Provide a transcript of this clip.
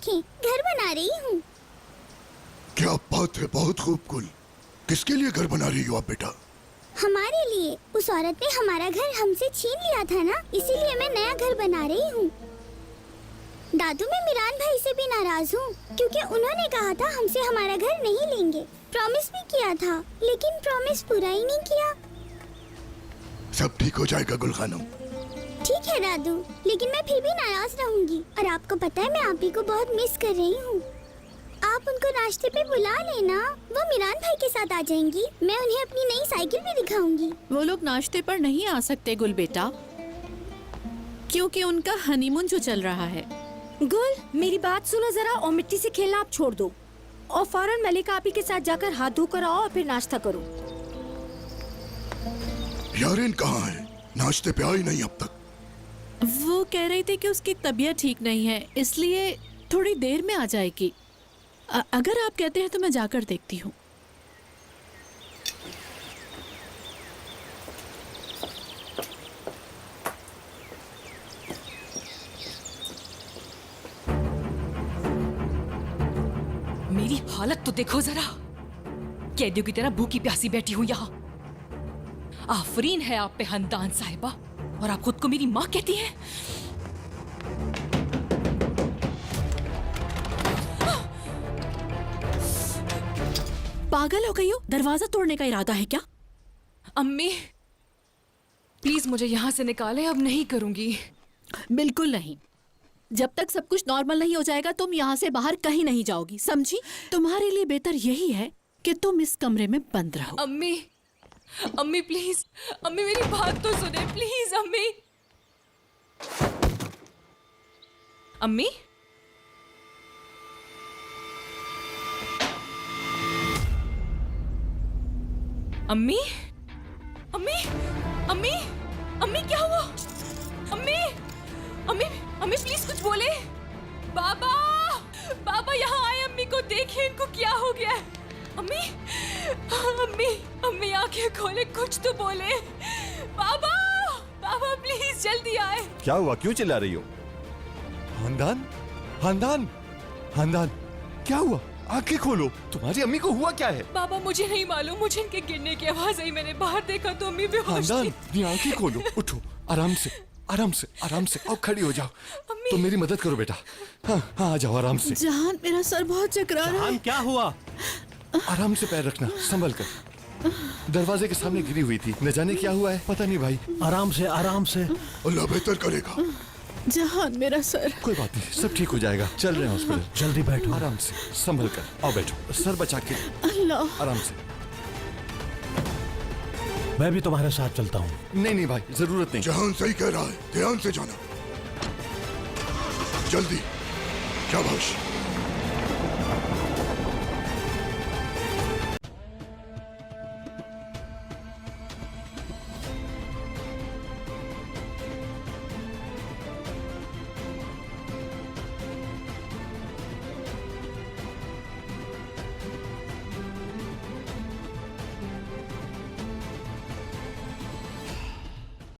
देखें, घर बना रही हूँ। क्या बात है, बहुत खूब कुल। किसके लिए घर बना रही हो आप बेटा? हमारे लिए। उस औरत ने हमारा घर हमसे छीन लिया था ना, इसीलिए मैं नया घर बना रही हूँ। दादू, मैं मिरान भाई से भी नाराज हूँ क्योंकि उन्होंने कहा था हमसे हमारा घर नहीं लेंगे। प्रॉमिस भी किया था, लेकिन प्रॉमिस पूरा ही नहीं किया। सब ठीक हो जाएगा गुल खानम। ठीक है दादू, लेकिन मैं फिर भी नाराज रहूंगी। और आपको पता है, मैं आप ही को बहुत मिस कर रही हूँ। आप उनको नाश्ते पे बुला लेना, वो मिरान भाई के साथ आ जाएंगी। मैं उन्हें अपनी नई साइकिल भी दिखाऊंगी। वो लोग नाश्ते पर नहीं आ सकते गुल बेटा, क्योंकि उनका हनीमून जो चल रहा है। गुल, मेरी बात सुनो जरा, और मिट्टी से खेलना आप छोड़ दो और फौरन मलिका आपी के साथ जाकर हाथ धोकर आओ और फिर नाश्ता करो। यारिन कहाँ है? नाश्ते पे आई नहीं अब तक। वो कह रही थी कि उसकी तबीयत ठीक नहीं है, इसलिए थोड़ी देर में आ जाएगी। अगर आप कहते हैं तो मैं जाकर देखती हूँ। मेरी हालत तो देखो जरा, कैदियों की तरह भूखी प्यासी बैठी हूँ यहाँ। आफरीन है आप पे हंदान साहिबा, और आप खुद को मेरी माँ कहती हैं। पागल हो गई हो? दरवाजा तोड़ने का इरादा है क्या? अम्मी प्लीज मुझे यहाँ से निकालें, अब नहीं करूंगी। बिल्कुल नहीं। जब तक सब कुछ नॉर्मल नहीं हो जाएगा तुम यहाँ से बाहर कहीं नहीं जाओगी, समझी? तुम्हारे लिए बेहतर यही है कि तुम इस कमरे में बंद रहो। अम्मी, अम्मी प्लीज, अम्मी मेरी बात तो सुने प्लीज। अम्मी, अम्मी, अम्मी, अम्मी, अम्मी, अम्मी क्या हुआ? अम्मी, अम्मी, अम्मी प्लीज कुछ बोले। बाबा, बाबा यहाँ आए, अम्मी को देखिए, इनको क्या हो गया है। अम्मी, अम्मी, अम्मी आंखें खोले, कुछ तो बोले। बाबा, बाबा प्लीज जल्दी आए। क्या हुआ, क्यों चिल्ला रही हो? हांदान, हांदान, हांदान, क्या हुआ? आंखें खोलो, तुम्हारी अम्मी को हुआ क्या है? बाबा मुझे नहीं मालूम, मुझे इनके गिरने की आवाज आई, मैंने बाहर देखा तो अम्मी बेहोश हांदान, थी। अपनी आंखें खोलो, उठो, आराम से, आराम से, आराम से, आओ खड़ी हो जाओ। तुम मेरी मदद करो बेटा। हाँ हाँ, आ जाओ आराम से। जहान, मेरा सर बहुत चकरा रहा है। क्या हुआ? आराम से पैर रखना, संभल कर। दरवाजे के सामने गिरी हुई थी, न जाने क्या हुआ है, पता नहीं भाई। आराम से, आराम से। अल्लाह बेहतर करेगा। जहान, मेरा सर। कोई बात नहीं, सब ठीक हो जाएगा। चल रहे हैं हॉस्पिटल। जल्दी बैठो। आराम से, संभल कर, आओ बैठो, सर बचा के। अल्लाह। आराम से। मैं भी तुम्हारे साथ चलता हूँ। नहीं नहीं भाई, जरूरत नहीं। जहान सही कह रहा है, ध्यान से जाना। जल्दी, शाबाश।